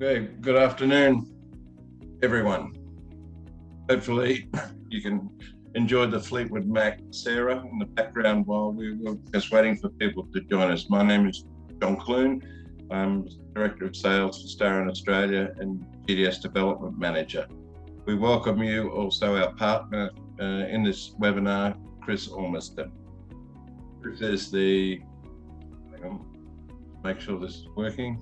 Okay, good afternoon, everyone. Hopefully you can enjoy the Fleetwood Mac Sarah in the background while we were just waiting for people to join us. My name is John Clune. I'm Director of Sales for STAAH in Australia and GDS Development Manager. We welcome you, also our partner in this webinar, Chris Ormiston. Chris is the, hang on, make sure this is working.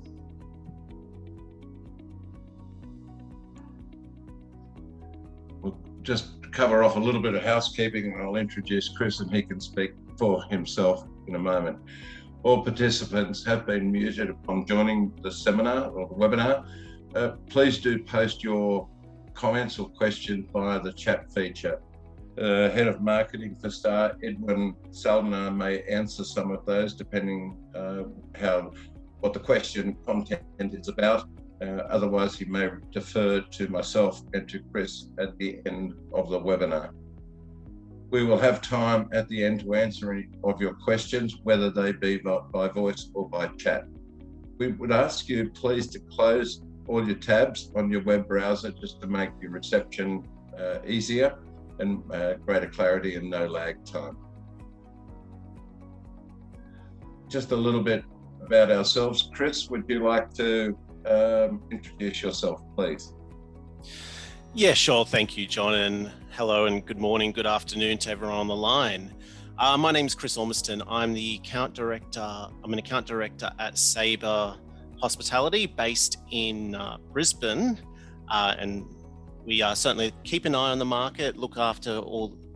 We'll just cover off a little bit of housekeeping and I'll introduce Chris and he can speak for himself in a moment. All participants have been muted upon joining the seminar or the webinar. Please do post your comments or questions via the chat feature. Head of Marketing for STAAH, Edwin Saldana, may answer some of those depending what the question content is about. Otherwise, he may defer to myself and to Chris at the end of the webinar. We will have time at the end to answer any of your questions, whether they be by voice or by chat. We would ask you please to close all your tabs on your web browser just to make your reception easier and greater clarity and no lag time. Just a little bit about ourselves. Chris, would you like to introduce yourself, please? Yeah, sure. Thank you, John. And hello and good morning, good afternoon to everyone on the line. My name is Chris Ormiston. I'm the account director. I'm an account director at STAAH Hospitality based in Brisbane. And we certainly keep an eye on the market, look after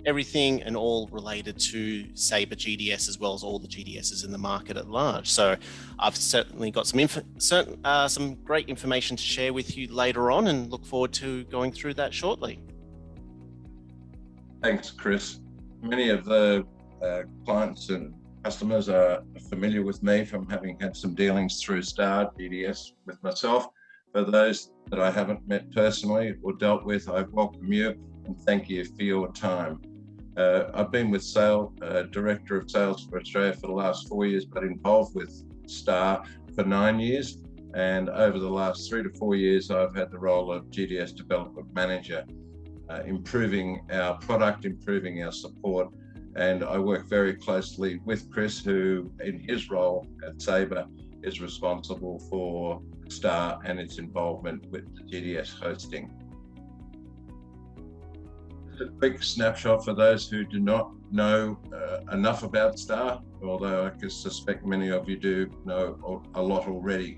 everything and all related to STAAH GDS, as well as all the GDSs in the market at large. So I've certainly got some great information to share with you later on and look forward to going through that shortly. Thanks, Chris. Many of the clients and customers are familiar with me from having had some dealings through STAAH GDS with myself. For those that I haven't met personally or dealt with, I welcome you and thank you for your time. I've been with Director of Sales for Australia for the last 4 years, but involved with STAAH for 9 years. And over the last 3 to 4 years, I've had the role of GDS Development Manager, improving our product, improving our support. And I work very closely with Chris, who in his role at STAAH is responsible for STAAH and its involvement with the GDS hosting. A quick snapshot for those who do not know enough about STAAH, although I can suspect many of you do know a lot already.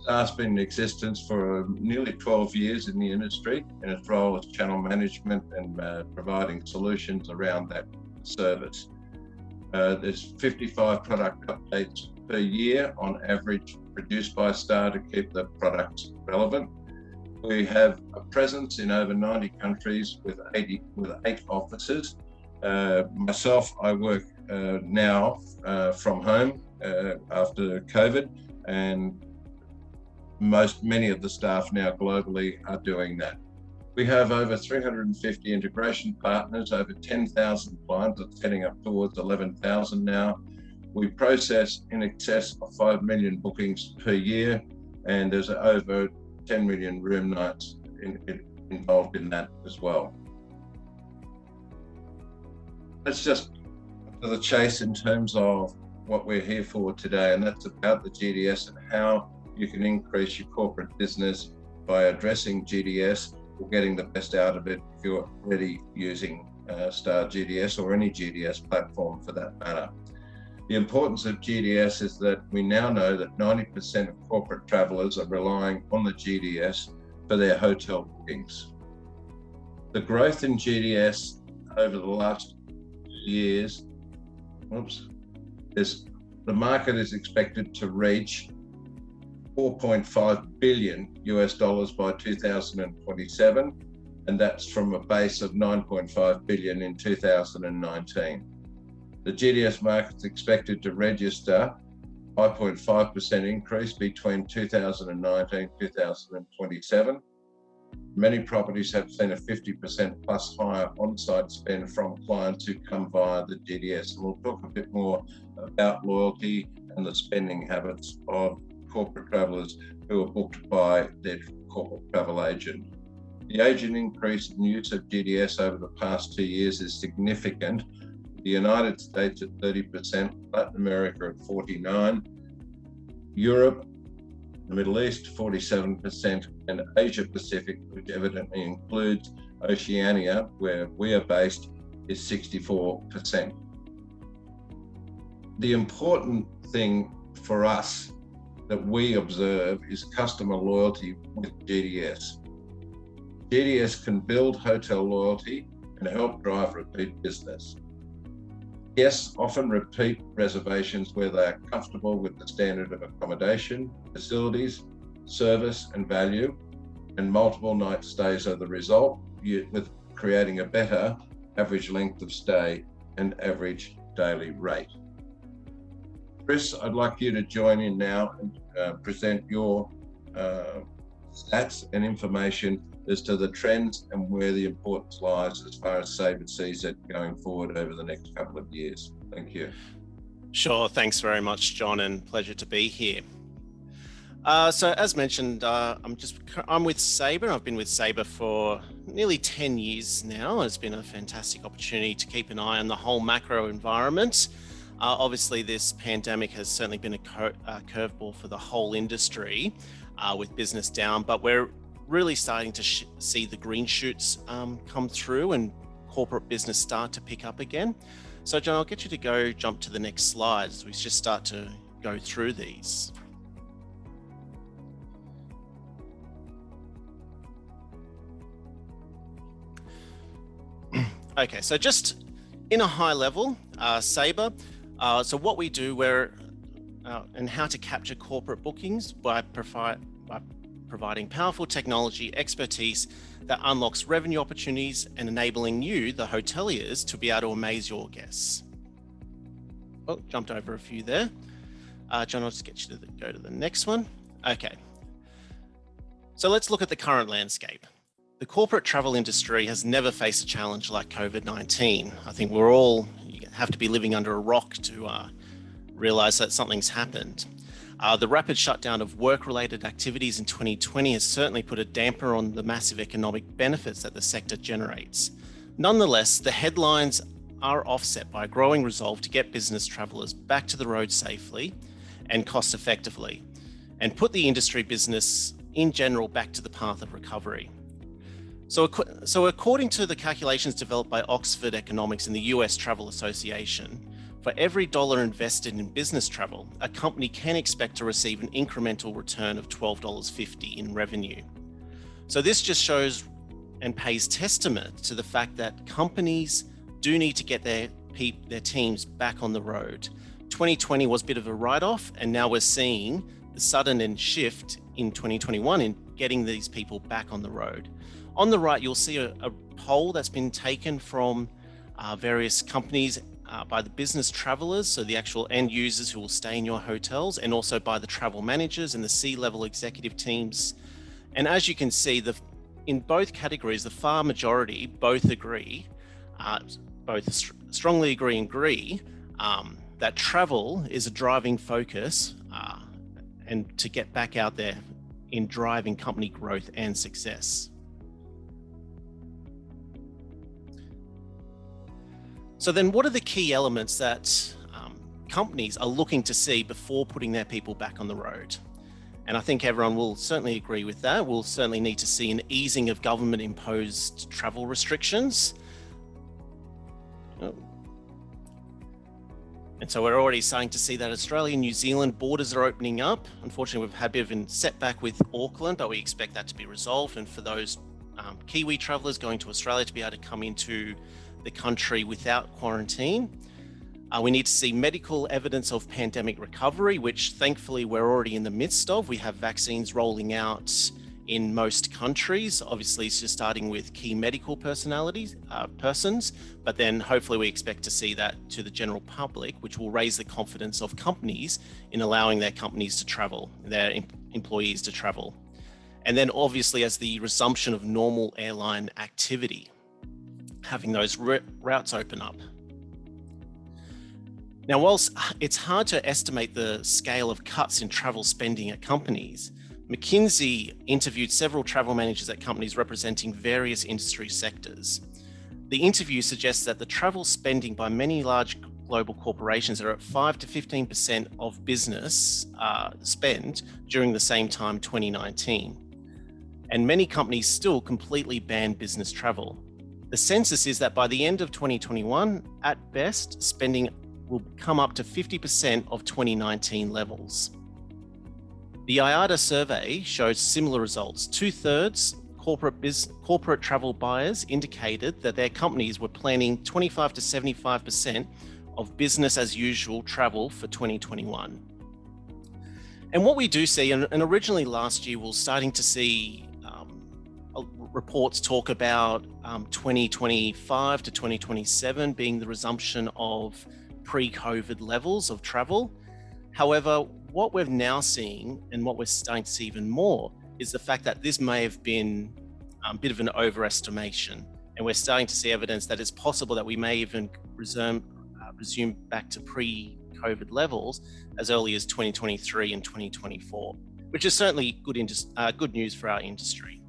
STAAH's been in existence for nearly 12 years in the industry in its role as channel management and providing solutions around that service. There's 55 product updates per year on average produced by STAAH to keep the products relevant. We have a presence in over 90 countries with 8 offices. Myself, I work now from home after COVID, and many of the staff now globally are doing that. We have over 350 integration partners, over 10,000 clients. It's heading up towards 11,000 now. We process in excess of 5 million bookings per year, and there's over 10 million room nights involved in that as well. Let's just to the chase in terms of what we're here for today, and that's about the GDS and how you can increase your corporate business by addressing GDS or getting the best out of it if you're already using STAAH GDS or any GDS platform for that matter. The importance of GDS is that we now know that 90% of corporate travelers are relying on the GDS for their hotel bookings. The growth in GDS over the last years, the market is expected to reach $4.5 billion by 2027, and that's from a base of $9.5 billion in 2019. The GDS market is expected to register 5.5% increase between 2019 and 2027. Many properties have seen a 50% plus higher on-site spend from clients who come via the GDS. And we'll talk a bit more about loyalty and the spending habits of corporate travellers who are booked by their corporate travel agent. The agent increase in use of GDS over the past 2 years is significant. The United States at 30%, Latin America at 49%, Europe, the Middle East 47%, and Asia Pacific, which evidently includes Oceania, where we are based, is 64%. The important thing for us that we observe is customer loyalty with GDS. GDS can build hotel loyalty and help drive repeat business. Guests often repeat reservations where they are comfortable with the standard of accommodation, facilities, service and value, and multiple night stays are the result, with creating a better average length of stay and average daily rate. Chris, I'd like you to join in now and present your stats and information as to the trends and where the importance lies as far as Sabre sees it going forward over the next couple of years. Thank you. Sure, thanks very much, John, and pleasure to be here. So as mentioned, I'm with Sabre. I've been with Sabre for nearly 10 years now. It's been a fantastic opportunity to keep an eye on the whole macro environment. Obviously, this pandemic has certainly been a curveball for the whole industry with business down, but we're really starting to see the green shoots come through and corporate business start to pick up again. So John, I'll get you to jump to the next slide as we just start to go through these. Okay, so just in a high level, Sabre. So what we do, and how to capture corporate bookings by providing powerful technology expertise that unlocks revenue opportunities and enabling you, the hoteliers, to be able to amaze your guests. Oh, jumped over a few there. John, I'll just get you to go to the next one. Okay. So let's look at the current landscape. The corporate travel industry has never faced a challenge like COVID-19. I think you have to be living under a rock to realize that something's happened. The rapid shutdown of work-related activities in 2020 has certainly put a damper on the massive economic benefits that the sector generates. Nonetheless, the headlines are offset by a growing resolve to get business travelers back to the road safely and cost effectively, and put the industry business in general back to the path of recovery. So according to the calculations developed by Oxford Economics and the US Travel Association, for every dollar invested in business travel, a company can expect to receive an incremental return of $12.50 in revenue. So this just shows and pays testament to the fact that companies do need to get their teams back on the road. 2020 was a bit of a write-off, and now we're seeing the sudden shift in 2021 in getting these people back on the road. On the right, you'll see a poll that's been taken from various companies by the business travelers, so the actual end users who will stay in your hotels, and also by the travel managers and the C-level executive teams. And as you can see, in both categories, the far majority both strongly agree that travel is a driving focus and to get back out there in driving company growth and success. So then what are the key elements that companies are looking to see before putting their people back on the road? And I think everyone will certainly agree with that. We'll certainly need to see an easing of government imposed travel restrictions. And so we're already starting to see that Australia and New Zealand borders are opening up. Unfortunately, we've had a bit of a setback with Auckland, but we expect that to be resolved. And for those Kiwi travellers going to Australia to be able to come into the country without quarantine. We need to see medical evidence of pandemic recovery, which thankfully we're already in the midst of. We have vaccines rolling out in most countries. Obviously, it's just starting with key medical persons, but then hopefully we expect to see that to the general public, which will raise the confidence of companies in allowing their companies to travel, their employees to travel. And then obviously as the resumption of normal airline activity, having those routes open up. Now, whilst it's hard to estimate the scale of cuts in travel spending at companies, McKinsey interviewed several travel managers at companies representing various industry sectors. The interview suggests that the travel spending by many large global corporations are at 5 to 15% of business spend during the same time, 2019. And many companies still completely ban business travel. The census is that by the end of 2021, at best, spending will come up to 50% of 2019 levels. The IATA survey shows similar results. 2/3 corporate travel buyers indicated that their companies were planning 25 to 75% of business as usual travel for 2021. And what we do see, and originally last year, we're starting to see reports talk about 2025 to 2027 being the resumption of pre-COVID levels of travel. However, what we're now seeing, and what we're starting to see even more, is the fact that this may have been a bit of an overestimation. And we're starting to see evidence that it's possible that we may even resume back to pre-COVID levels as early as 2023 and 2024, which is certainly good news for our industry.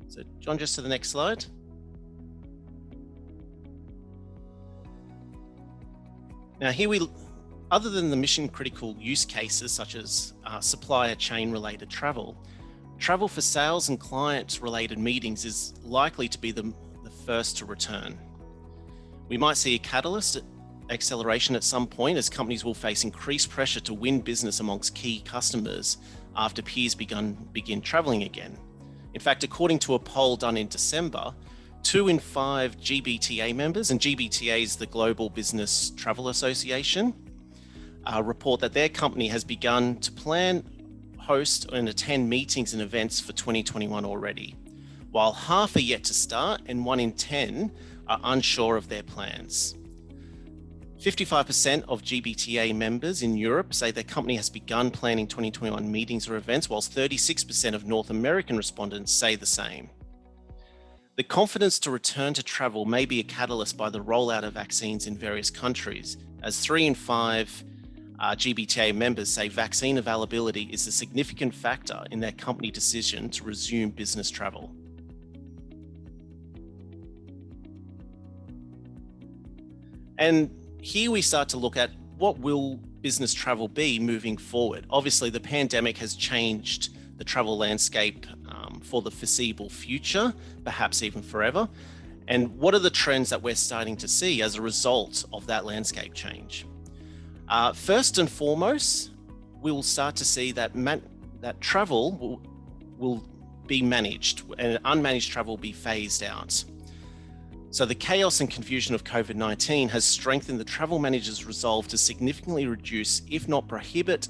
So John, just to the next slide. Now here other than the mission critical use cases such as supplier chain related travel for sales and client related meetings is likely to be the first to return. We might see a catalyst acceleration at some point as companies will face increased pressure to win business amongst key customers after peers begin traveling again. In fact, according to a poll done in December, 2 in 5 GBTA members, and GBTA is the Global Business Travel Association, report that their company has begun to plan, host, and attend meetings and events for 2021 already, while half are yet to start and 1 in 10 are unsure of their plans. 55% of GBTA members in Europe say their company has begun planning 2021 meetings or events, whilst 36% of North American respondents say the same. The confidence to return to travel may be a catalyst by the rollout of vaccines in various countries, as 3 in 5 GBTA members say vaccine availability is a significant factor in their company decision to resume business travel. And here we start to look at what will business travel be moving forward. Obviously, the pandemic has changed the travel landscape for the foreseeable future, perhaps even forever. And what are the trends that we're starting to see as a result of that landscape change? First and foremost, we'll start to see that travel will be managed and unmanaged travel will be phased out. So the chaos and confusion of COVID-19 has strengthened the travel managers' resolve to significantly reduce, if not prohibit,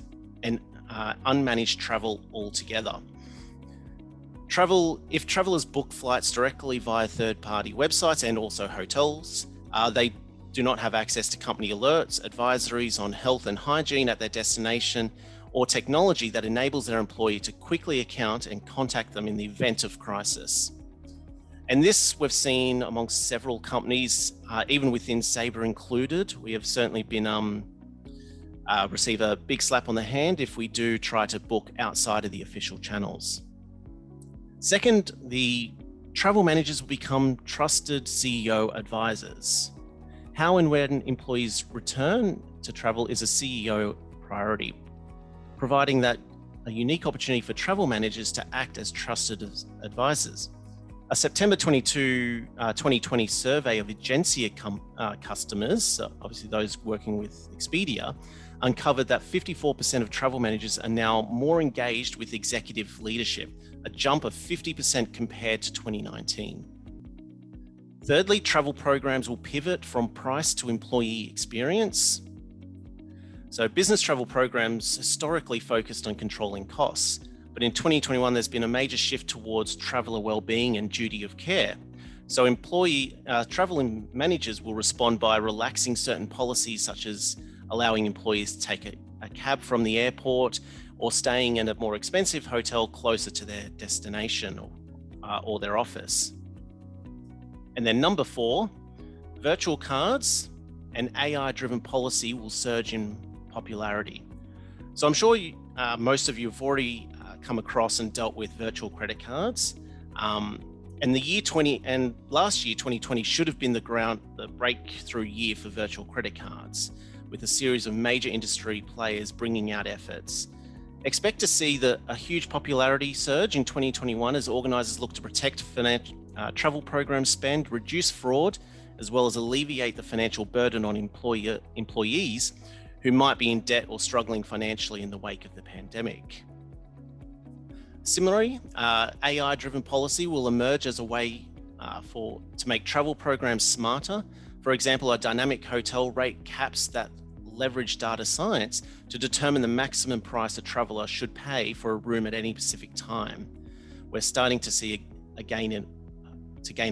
unmanaged travel altogether. If travelers book flights directly via third-party websites and also hotels, they do not have access to company alerts, advisories on health and hygiene at their destination, or technology that enables their employee to quickly account and contact them in the event of crisis. And this we've seen amongst several companies, even within Sabre included. We have certainly been receive a big slap on the hand if we do try to book outside of the official channels. Second, the travel managers will become trusted CEO advisors. How and when employees return to travel is a CEO priority, providing that a unique opportunity for travel managers to act as trusted advisors. A September 2020 survey of Agencia customers, obviously those working with Expedia, uncovered that 54% of travel managers are now more engaged with executive leadership, a jump of 50% compared to 2019. Thirdly, travel programs will pivot from price to employee experience. So business travel programs historically focused on controlling costs, but in 2021, there's been a major shift towards traveler well-being and duty of care. So travel managers will respond by relaxing certain policies, such as allowing employees to take a cab from the airport or staying in a more expensive hotel closer to their destination or their office. And then number 4, virtual cards and AI-driven policy will surge in popularity. So I'm sure most of you have already come across and dealt with virtual credit cards. And last year, 2020, should have been the breakthrough year for virtual credit cards, with a series of major industry players bringing out efforts. Expect to see a huge popularity surge in 2021 as organisers look to protect travel program spend, reduce fraud, as well as alleviate the financial burden on employees who might be in debt or struggling financially in the wake of the pandemic. Similarly, AI-driven policy will emerge as a way to make travel programs smarter. For example, a dynamic hotel rate caps that leverage data science to determine the maximum price a traveller should pay for a room at any specific time. We're starting to see gain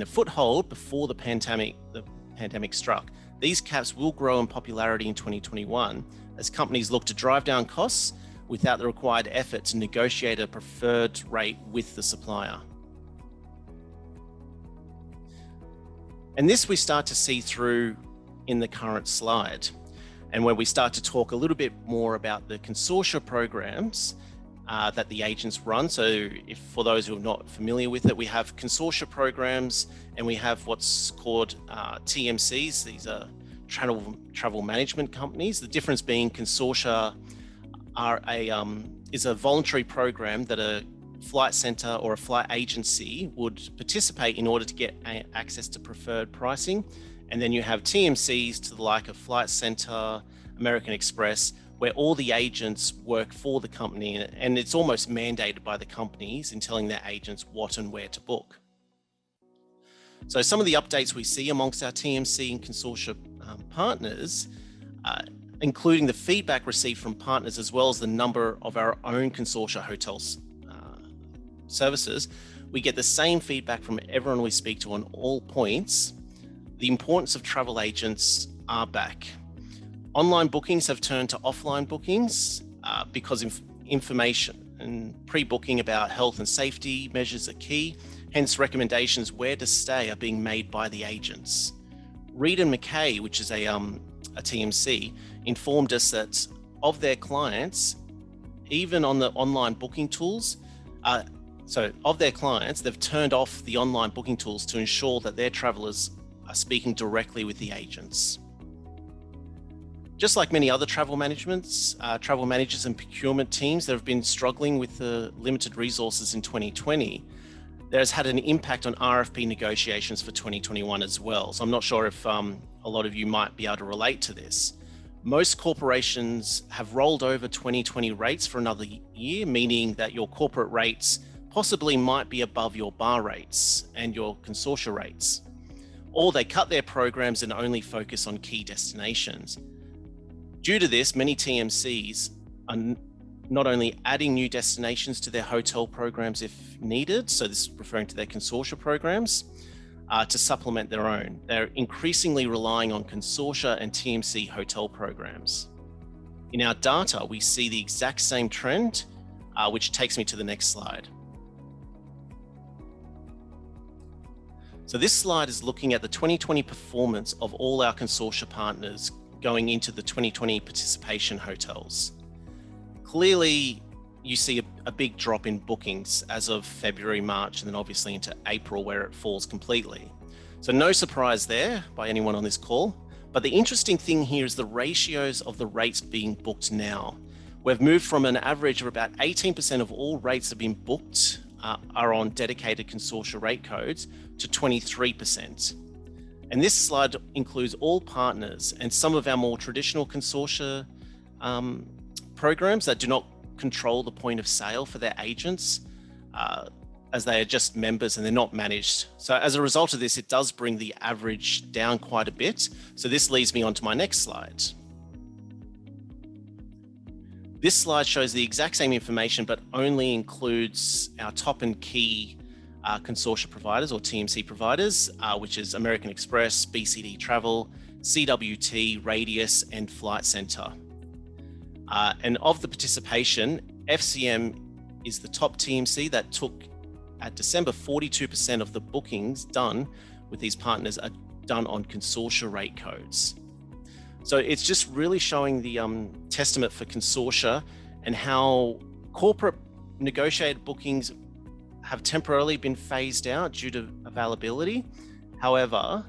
a foothold before the pandemic struck. These caps will grow in popularity in 2021 as companies look to drive down costs without the required effort to negotiate a preferred rate with the supplier. And this we start to see through in the current slide, and where we start to talk a little bit more about the consortia programs that the agents run. So for those who are not familiar with it, we have consortia programs and we have what's called TMCs. These are travel management companies. The difference being consortia is a voluntary program that a flight center or a flight agency would participate in order to get access to preferred pricing. And then you have TMCs to the like of Flight Center, American Express, where all the agents work for the company, and it's almost mandated by the companies in telling their agents what and where to book. So some of the updates we see amongst our TMC and consortia partners, including the feedback received from partners as well as the number of our own consortia hotels services, we get the same feedback from everyone we speak to on all points. The importance of travel agents are back. Online bookings have turned to offline bookings because information and pre-booking about health and safety measures are key. Hence, recommendations where to stay are being made by the agents. Reed and McKay, which is a TMC, informed us that of their clients, even on the online booking tools, they've turned off the online booking tools to ensure that their travelers are speaking directly with the agents. Just like many other travel managers and procurement teams that have been struggling with the limited resources in 2020, there has had an impact on RFP negotiations for 2021 as well. So I'm not sure if a lot of you might be able to relate to this. Most corporations have rolled over 2020 rates for another year, meaning that your corporate rates possibly might be above your bar rates and your consortia rates. Or they cut their programs and only focus on key destinations. Due to this, many TMCs are not only adding new destinations to their hotel programs if needed, so this is referring to their consortia programs, to supplement their own. They're increasingly relying on consortia and TMC hotel programs. In our data, we see the exact same trend, which takes me to the next slide. So this slide is looking at the 2020 performance of all our consortia partners going into the 2020 participation hotels. Clearly, you see a big drop in bookings as of February, March, and then obviously into April where it falls completely. So no surprise there by anyone on this call. But the interesting thing here is the ratios of the rates being booked now. We've moved from an average of about 18% of all rates that have been booked are on dedicated consortia rate codes to 23%. And this slide includes all partners and some of our more traditional consortia programs that do not control the point of sale for their agents, as they are just members and they're not managed. So as a result of this, it does bring the average down quite a bit. So this leads me on to my next slide. This slide shows the exact same information, but only includes our top and key consortia providers or TMC providers, which is American Express, BCD Travel, CWT, Radius, and Flight Center. And of the participation, FCM is the top TMC that took at December 42% of the bookings done with these partners are done on consortia rate codes. So it's just really showing the testament for consortia and how corporate negotiated bookings have temporarily been phased out due to availability. However,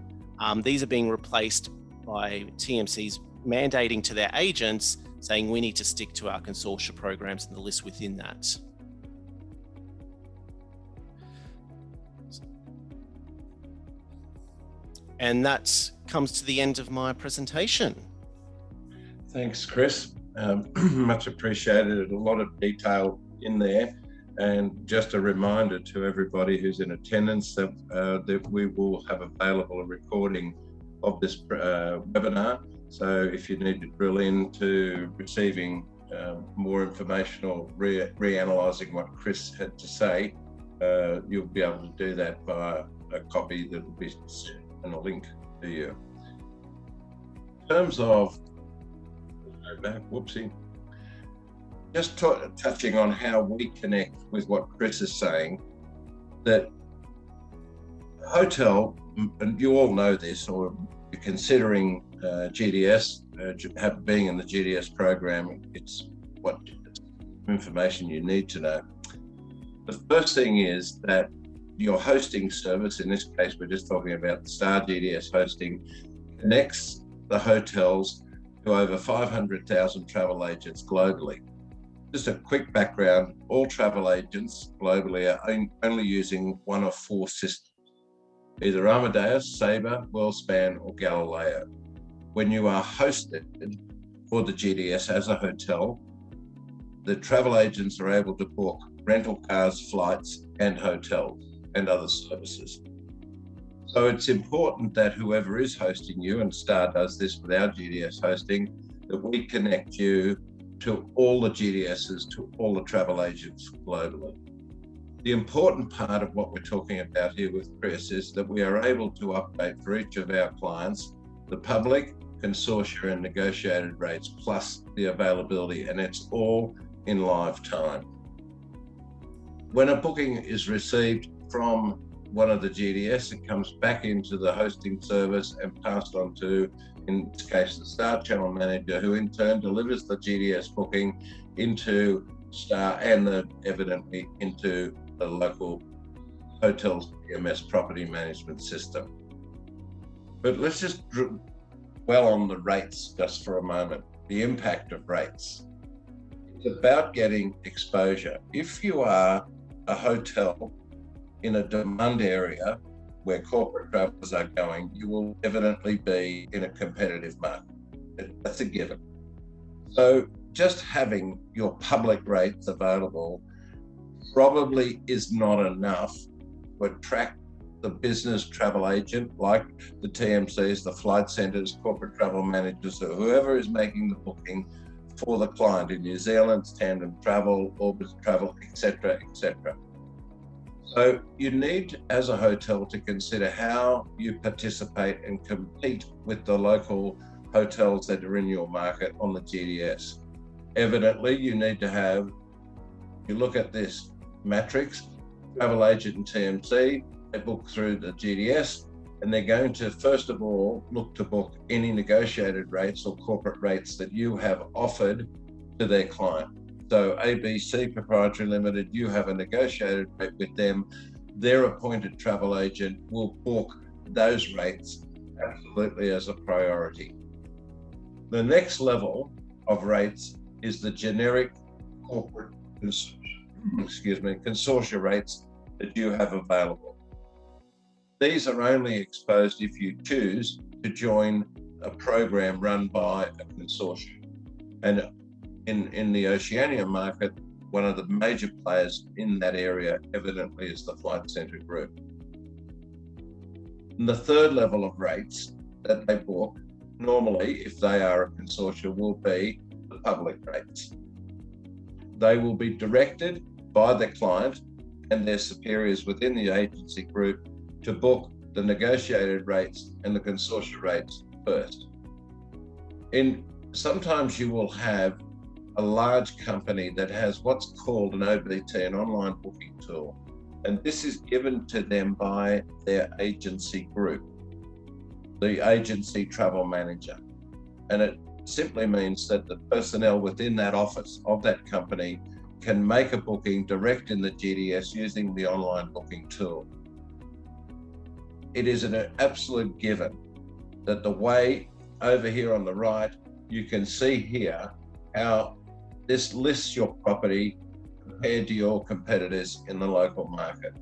these are being replaced by TMCs mandating to their agents, saying we need to stick to our consortia programs and the list within that. And that comes to the end of my presentation. Thanks, Chris. Much appreciated. A lot of detail in there. And just a reminder to everybody who's in attendance that we will have available a recording of this webinar. So if you need to drill into receiving more information or reanalyzing what Chris had to say, you'll be able to do that via a copy that will be sent and a link to you. In terms of, whoopsie, just touching on how we connect with what Chris is saying, that hotel, and you all know this, or you're considering GDS, being in the GDS program, it's what information you need to know. The first thing is that your hosting service, in this case, we're just talking about the STAAH GDS hosting, connects the hotels to over 500,000 travel agents globally. Just a quick background, all travel agents globally are only using one of four systems, either Amadeus, Sabre, WorldSpan, or Galileo. When you are hosted for the GDS as a hotel, the travel agents are able to book rental cars, flights, and hotels, and other services. So it's important that whoever is hosting you, and STAAH does this with our GDS hosting, that we connect you to all the GDSs, to all the travel agents globally. The important part of what we're talking about here with Chris is that we are able to update for each of our clients the public, consortia, and negotiated rates, plus the availability, and it's all in live time. When a booking is received from one of the GDS, it comes back into the hosting service and passed on to, in this case, the STAAH channel manager, who in turn delivers the GDS booking into STAAH and evidently into the local hotel's PMS property management system. But let's just dwell on the rates just for a moment, the impact of rates. It's about getting exposure. If you are a hotel in a demand area where corporate travelers are going, you will evidently be in a competitive market. That's a given. So just having your public rates available probably is not enough to attract the business travel agent, like the TMCs, the flight centres, corporate travel managers, or whoever is making the booking for the client in New Zealand, Tandem Travel, Orbit Travel, etc., etc. So you need, as a hotel, to consider how you participate and compete with the local hotels that are in your market on the GDS. Evidently, you need to have, you look at this matrix, travel agent and TMC, they book through the GDS, and they're going to, first of all, look to book any negotiated rates or corporate rates that you have offered to their client. So ABC Proprietary Limited, you have a negotiated rate with them. Their appointed travel agent will book those rates absolutely as a priority. The next level of rates is the generic corporate consortia rates that you have available. These are only exposed if you choose to join a program run by a consortium. And in the Oceania market, one of the major players in that area evidently is the Flight Centre Group. And the third level of rates that they book, normally, if they are a consortium, will be the public rates. They will be directed by the client and their superiors within the agency group to book the negotiated rates and the consortia rates first. Sometimes you will have a large company that has what's called an OBT, an online booking tool, and this is given to them by their agency group, the agency travel manager. And it simply means that the personnel within that office of that company can make a booking direct in the GDS using the online booking tool. It is an absolute given that the way over here on the right, you can see here how this lists your property compared to your competitors in the local market.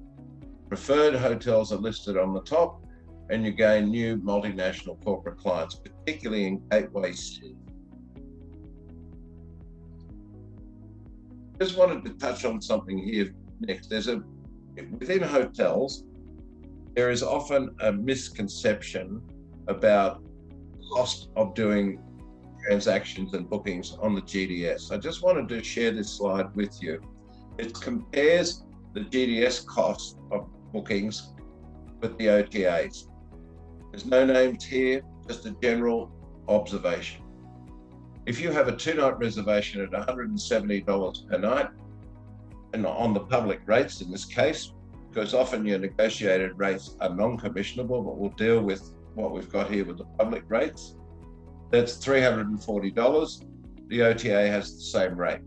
Preferred hotels are listed on the top, and you gain new multinational corporate clients, particularly in Gateway City. Just wanted to touch on something here next. Within hotels, there is often a misconception about the cost of doing transactions and bookings on the GDS. I just wanted to share this slide with you. It compares the GDS cost of bookings with the OTAs. There's no names here, just a general observation. If you have a 2-night reservation at $170 per night, and on the public rates in this case, because often your negotiated rates are non-commissionable, but we'll deal with what we've got here with the public rates, that's $340. The OTA has the same rate,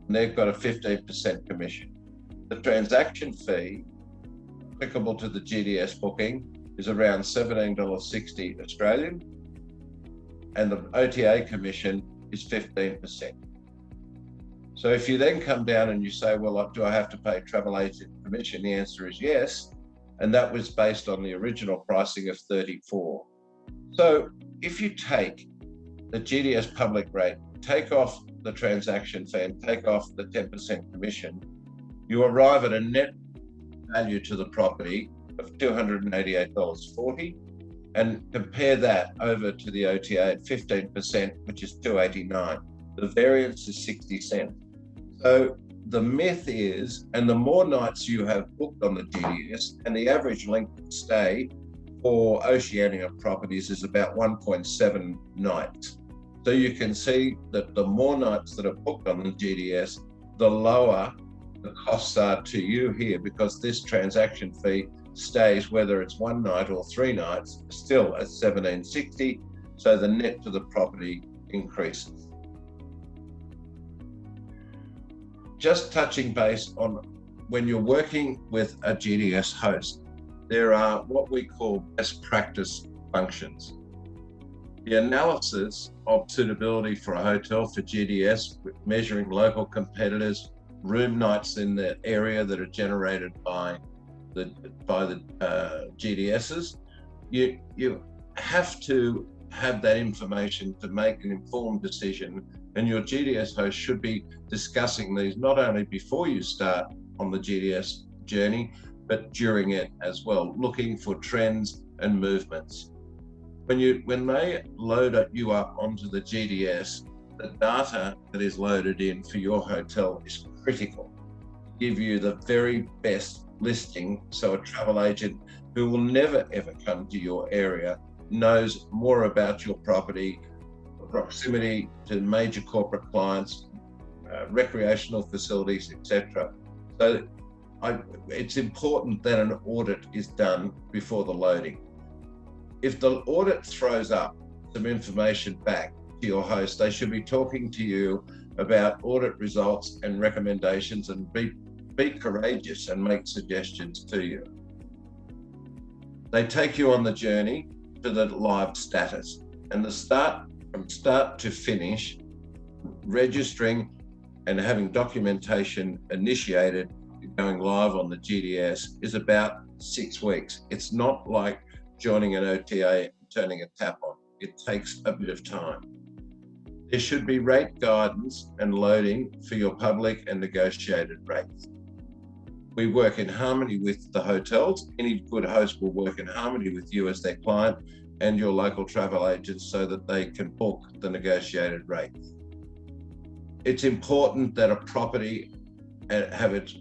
and they've got a 15% commission. The transaction fee applicable to the GDS booking is around $17.60 Australian, and the OTA commission is 15%. So if you then come down and you say, well, do I have to pay travel agent commission? The answer is yes. And that was based on the original pricing of 34. So if you take the GDS public rate, take off the transaction fee and take off the 10% commission, you arrive at a net value to the property of $288.40, and compare that over to the OTA at 15%, which is $289. The variance is 60 cents. So the myth is, and the more nights you have booked on the GDS, and the average length of stay for Oceania properties is about 1.7 nights. So you can see that the more nights that are booked on the GDS, the lower the costs are to you here, because this transaction fee stays, whether it's 1 night or 3 nights, still at $17.60. So the net to the property increases. Just touching base on when you're working with a GDS host, there are what we call best practice functions. The analysis of suitability for a hotel for GDS, measuring local competitors, room nights in the area that are generated by the GDSs. You have to have that information to make an informed decision, and your GDS host should be discussing these not only before you start on the GDS journey, but during it as well, looking for trends and movements. When they load you up onto the GDS, the data that is loaded in for your hotel is critical to give you the very best listing, so a travel agent who will never ever come to your area knows more about your property, proximity to major corporate clients, recreational facilities, etc. So it's important that an audit is done before the loading. If the audit throws up some information back to your host, they should be talking to you about audit results and recommendations, and be courageous and make suggestions to you. They take you on the journey to the live status, and from start to finish, registering and having documentation initiated, going live on the GDS is about 6 weeks. It's not like joining an OTA and turning a tap on. It takes a bit of time. There should be rate guidance and loading for your public and negotiated rates. We work in harmony with the hotels. Any good host will work in harmony with you as their client and your local travel agents so that they can book the negotiated rates. It's important that a property have its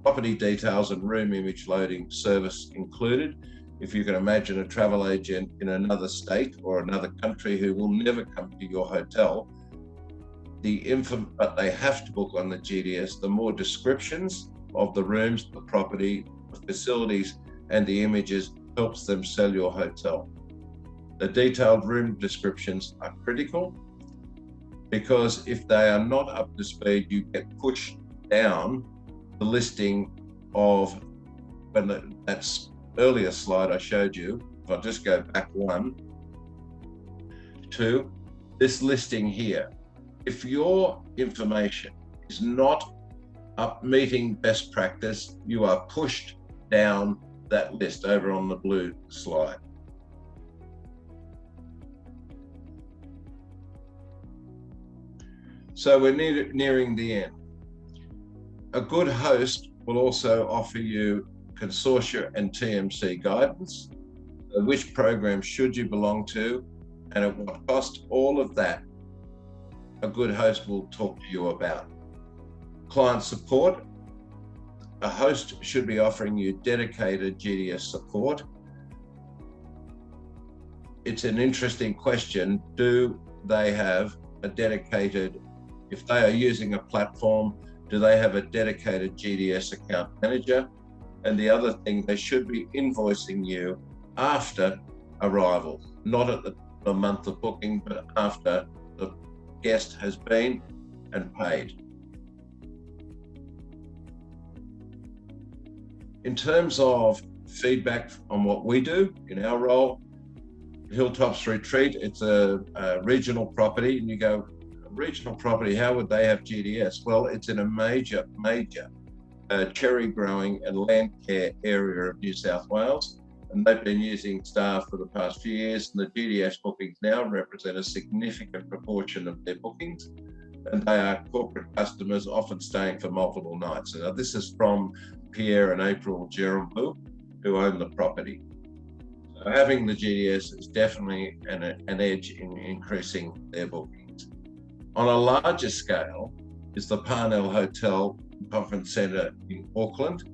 property details and room image loading service included. If you can imagine a travel agent in another state or another country who will never come to your hotel, but they have to book on the GDS, the more descriptions of the rooms, the property, the facilities, and the images helps them sell your hotel. The detailed room descriptions are critical, because if they are not up to speed, you get pushed down the listing of, when that's earlier slide I showed you. If I just go back one to this listing here, if your information is not up meeting best practice, you are pushed down that list over on the blue slide. So we're nearing the end. A good host will also offer you consortia and TMC guidance. Which program should you belong to, and at what cost? All of that a good host will talk to you about. Client support. A host should be offering you dedicated GDS support. It's an interesting question. Do they have a dedicated, if they are using a platform, do they have a dedicated GDS account manager? And the other thing, they should be invoicing you after arrival, not at the month of booking, but after the guest has been and paid. In terms of feedback on what we do in our role, Hilltops Retreat, it's a regional property, and you go, a regional property, how would they have GDS? Well, it's in a major cherry growing and land care area of New South Wales, and they've been using STAAH for the past few years, and the GDS bookings now represent a significant proportion of their bookings, and they are corporate customers, often staying for multiple nights. Now, this is from Pierre and April Jerembu, who own the property. So having the GDS is definitely an edge in increasing their bookings. On a larger scale is the Parnell Hotel Conference Centre in Auckland,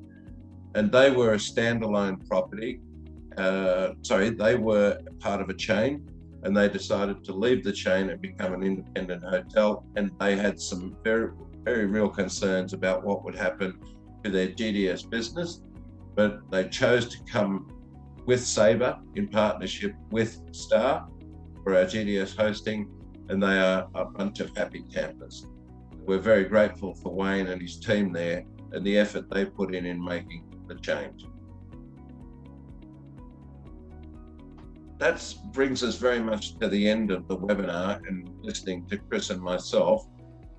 and they were a standalone property. They were part of a chain, and they decided to leave the chain and become an independent hotel, and they had some very, very real concerns about what would happen to their GDS business, but they chose to come with Sabre in partnership with STAAH for our GDS hosting, and they are a bunch of happy campers. We're very grateful for Wayne and his team there and the effort they put in making the change. That brings us very much to the end of the webinar and listening to Chris and myself,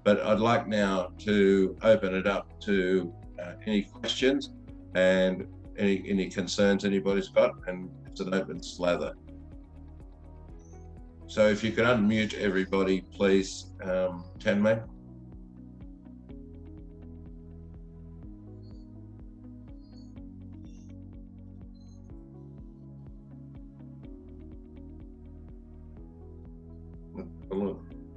but I'd like now to open it up to any questions and any concerns anybody's got, and it's an open slather. So if you can unmute everybody, please, Tanmay.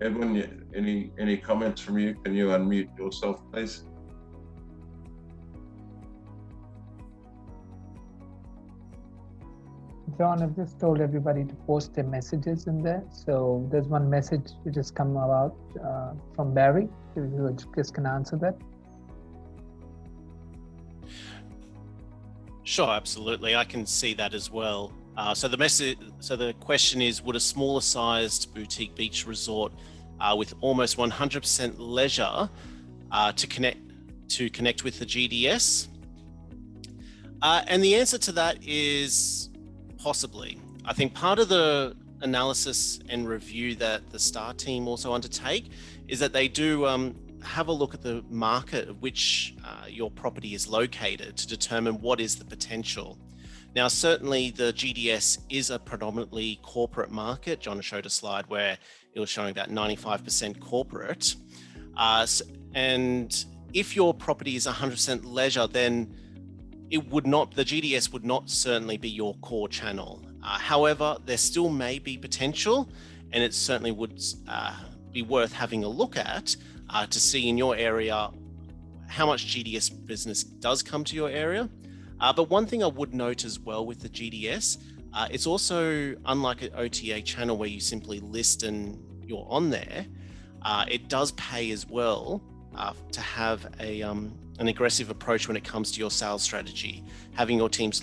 Edwin, any comments from you? Can you unmute yourself, please? John, I've just told everybody to post their messages in there. So there's one message which has come about from Barry. If you just can answer that. Sure, absolutely. I can see that as well. So the question is, would a smaller sized boutique beach resort with almost 100% leisure to connect with the GDS? And the answer to that is possibly. I think part of the analysis and review that the STAAH team also undertake is that they do have a look at the market of which your property is located to determine what is the potential. Now, certainly the GDS is a predominantly corporate market. John showed a slide where it was showing about 95% corporate. And if your property is 100% leisure, then the GDS would not certainly be your core channel. However, there still may be potential, and it certainly would be worth having a look at to see in your area how much GDS business does come to your area. But one thing I would note as well with the GDS, it's also unlike an OTA channel where you simply list and you're on there. It does pay as well to have an aggressive approach when it comes to your sales strategy, having your teams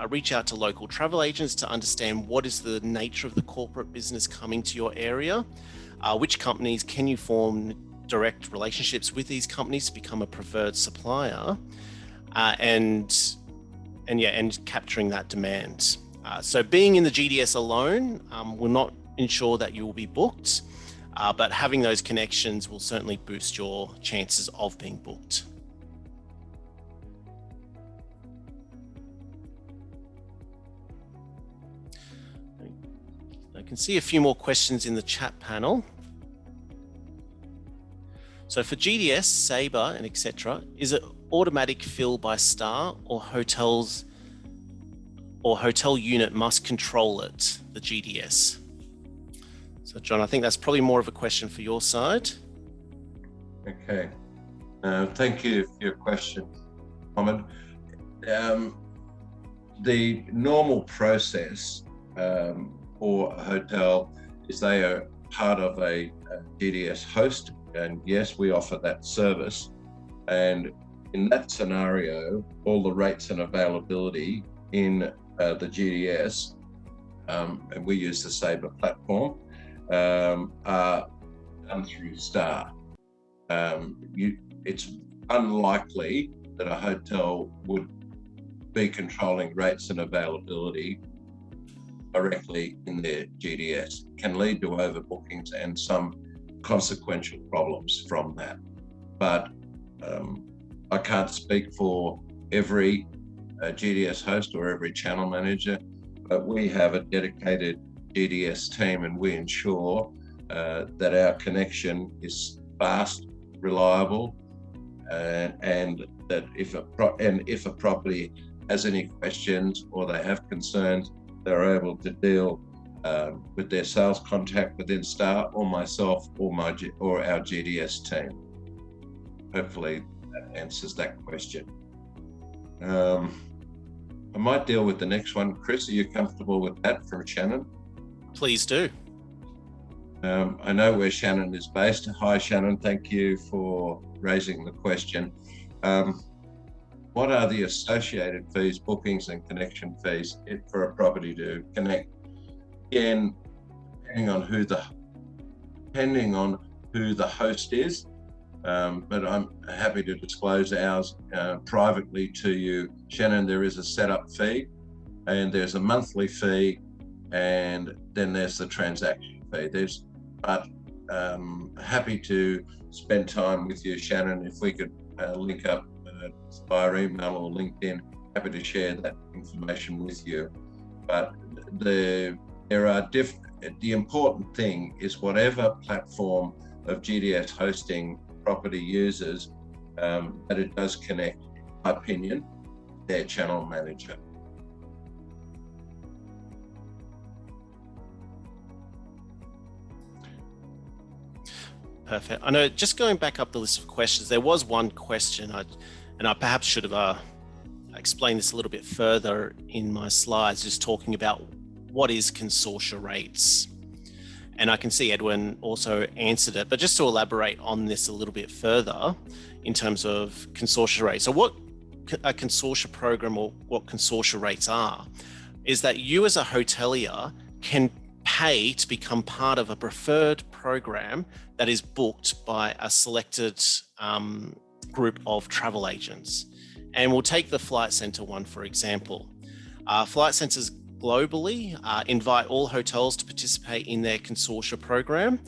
reach out to local travel agents to understand what is the nature of the corporate business coming to your area, which companies can you form direct relationships with these companies to become a preferred supplier, and capturing that demand. So being in the GDS alone will not ensure that you will be booked, but having those connections will certainly boost your chances of being booked. I can see a few more questions in the chat panel. So for GDS, Sabre, and etc., is it automatic fill by STAAH, or hotels or hotel unit must control it, the GDS? So John, I think that's probably more of a question for your side. Okay, thank you for your question, Mohammed. The normal process for a hotel is they are part of a GDS host, and yes, we offer that service. And in that scenario, all the rates and availability in the GDS, and we use the Sabre platform, are done through STAAH. It's unlikely that a hotel would be controlling rates and availability directly in their GDS. It can lead to overbookings and some consequential problems from that. But I can't speak for every GDS host or every channel manager, but we have a dedicated GDS team, and we ensure that our connection is fast, reliable, and that if a property has any questions or they have concerns, they're able to deal with their sales contact within STAAH, or myself, or our GDS team. Hopefully that answers that question. I might deal with the next one. Chris, are you comfortable with that from Shannon? Please do. I know where Shannon is based. Hi, Shannon. Thank you for raising the question. What are the associated fees, bookings and connection fees for a property to connect? Again, depending on who the host is, but I'm happy to disclose ours privately to you. Shannon, there is a setup fee, and there's a monthly fee, and then there's the transaction fee. Happy to spend time with you, Shannon, if we could link up via email or LinkedIn. Happy to share that information with you. But the important thing is whatever platform of GDS hosting property uses, that it does connect, in my opinion, their channel manager. Perfect. I know, just going back up the list of questions, there was one question, and I perhaps should have explained this a little bit further in my slides, just talking about what is consortia rates. And I can see Edwin also answered it, but just to elaborate on this a little bit further in terms of consortia rates. So what a consortia program, or what consortia rates are, is that you as a hotelier can pay to become part of a preferred program that is booked by a selected group of travel agents. And we'll take the Flight Centre one, for example. Flight Centres globally invite all hotels to participate in their consortia program.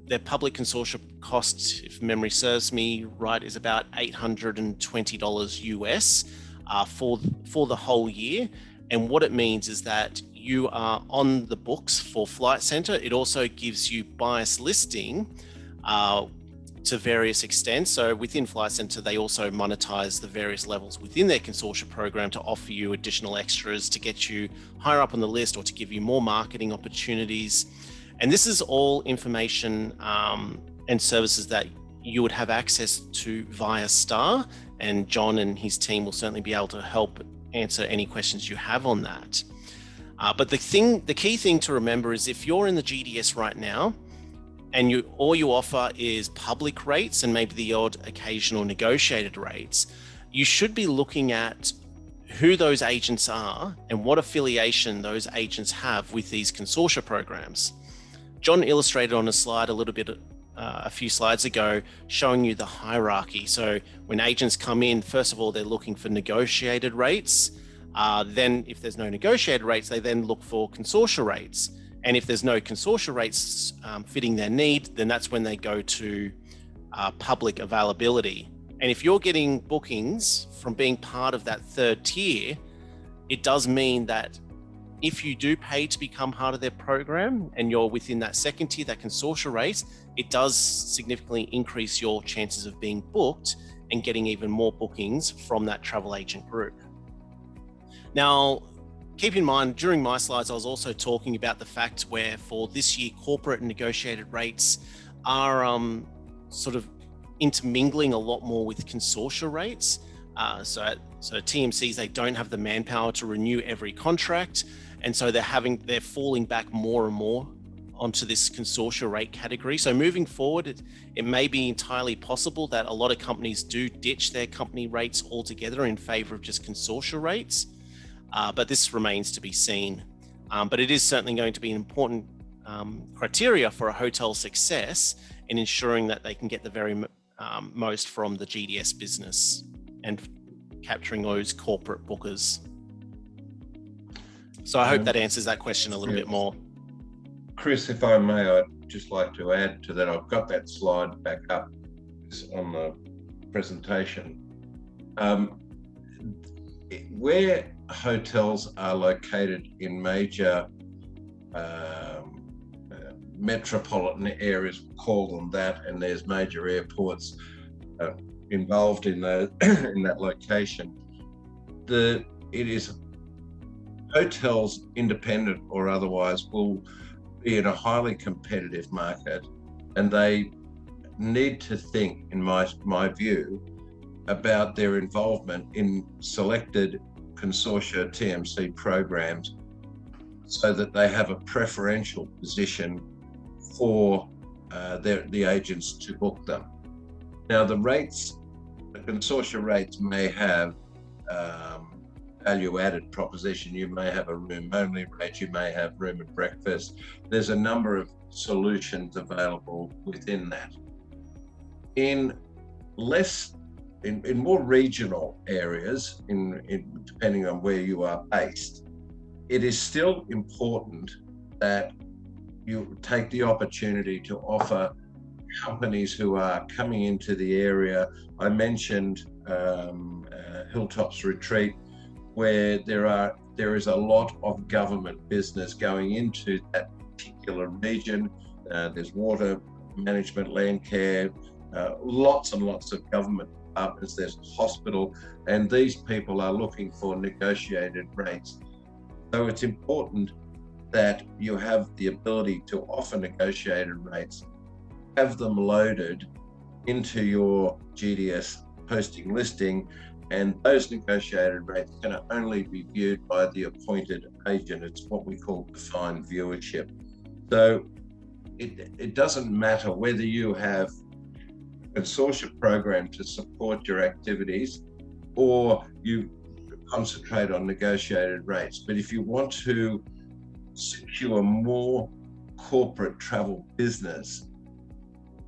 Their public consortia cost, if memory serves me right, is about $820 US for the whole year. And what it means is that you are on the books for Flight Centre. It also gives you bias listing to various extents. So within Flight Centre, they also monetize the various levels within their consortia program to offer you additional extras to get you higher up on the list, or to give you more marketing opportunities. And this is all information and services that you would have access to via STAAH, and John and his team will certainly be able to help answer any questions you have on that. But the key thing to remember is, if you're in the GDS right now and all you offer is public rates and maybe the odd occasional negotiated rates, you should be looking at who those agents are and what affiliation those agents have with these consortia programs. John illustrated on a slide a few slides ago, showing you the hierarchy. So when agents come in, first of all, they're looking for negotiated rates. Then if there's no negotiated rates, they then look for consortia rates. And if there's no consortia rates fitting their need, then that's when they go to public availability. And if you're getting bookings from being part of that third tier, it does mean that if you do pay to become part of their program and you're within that second tier, that consortia rate, it does significantly increase your chances of being booked and getting even more bookings from that travel agent group. Now, keep in mind, during my slides, I was also talking about the fact where for this year, corporate negotiated rates are sort of intermingling a lot more with consortia rates. So TMCs, they don't have the manpower to renew every contract. And so they're falling back more and more onto this consortia rate category. So moving forward, it may be entirely possible that a lot of companies do ditch their company rates altogether in favor of just consortia rates. But this remains to be seen. But it is certainly going to be an important criteria for a hotel's success in ensuring that they can get the very most from the GDS business and capturing those corporate bookers. So I hope that answers that question a little bit more. Chris, if I may, I'd just like to add to that. I've got that slide back up on the presentation. Where hotels are located in major metropolitan areas, call them that, and there's major airports involved in that location, it is hotels, independent or otherwise, will be in a highly competitive market, and they need to think, in my view, about their involvement in selected consortia TMC programs so that they have a preferential position for the agents to book them. Now, the consortia rates may have value-added proposition. You may have a room-only rate, you may have room and breakfast. There's a number of solutions available within that. In more regional areas, depending on where you are based, it is still important that you take the opportunity to offer companies who are coming into the area. I mentioned Hilltops Retreat, where there is a lot of government business going into that particular region. There's water management, land care, lots and lots of government departments. There's a hospital, and these people are looking for negotiated rates. So it's important that you have the ability to offer negotiated rates, have them loaded into your GDS posting listing, and those negotiated rates can only be viewed by the appointed agent. It's what we call defined viewership. So it doesn't matter whether you have a consortia program to support your activities or you concentrate on negotiated rates. But if you want to secure more corporate travel business,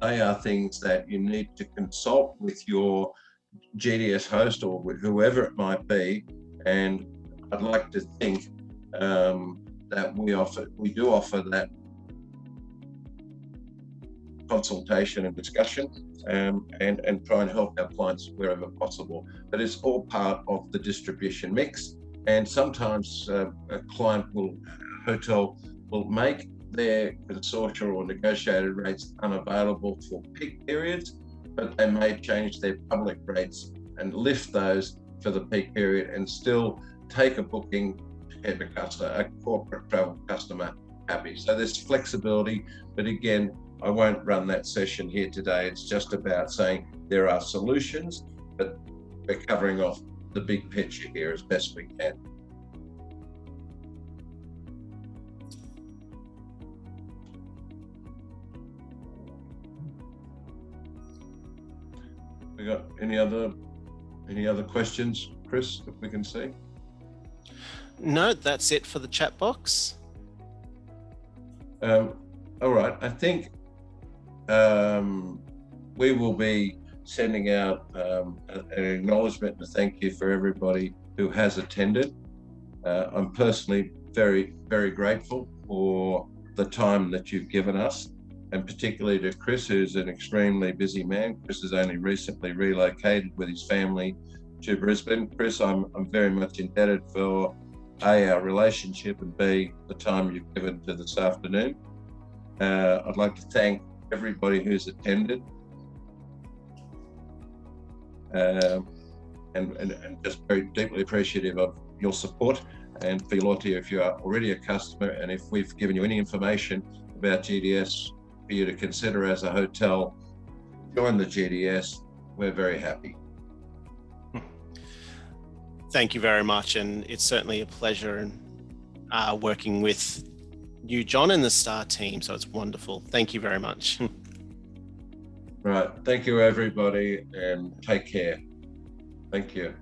they are things that you need to consult with your GDS host or with whoever it might be. And I'd like to think that we do offer that consultation and discussion, and try and help our clients wherever possible. But it's all part of the distribution mix. And sometimes a hotel will make their consortia or negotiated rates unavailable for peak periods, but they may change their public rates and lift those for the peak period and still take a booking to keep a corporate travel customer happy. So there's flexibility, but again, I won't run that session here today. It's just about saying there are solutions, but we're covering off the big picture here as best we can. We got any other questions, Chris, that we can see? No, that's it for the chat box. All right, I think we will be sending out an acknowledgement and a thank you for everybody who has attended. I'm personally very, very grateful for the time that you've given us, and particularly to Chris, who's an extremely busy man. Chris has only recently relocated with his family to Brisbane. Chris, I'm very much indebted for A, our relationship, and B, the time you've given to this afternoon. I'd like to thank everybody who's attended, and just very deeply appreciative of your support and for your loyalty if you are already a customer, and if we've given you any information about GDS for you to consider as a hotel, join the GDS. We're very happy. Thank you very much, and it's certainly a pleasure working with you, John, and the STAAH team, so it's wonderful. Thank you very much. Right, thank you everybody, and take care. Thank you.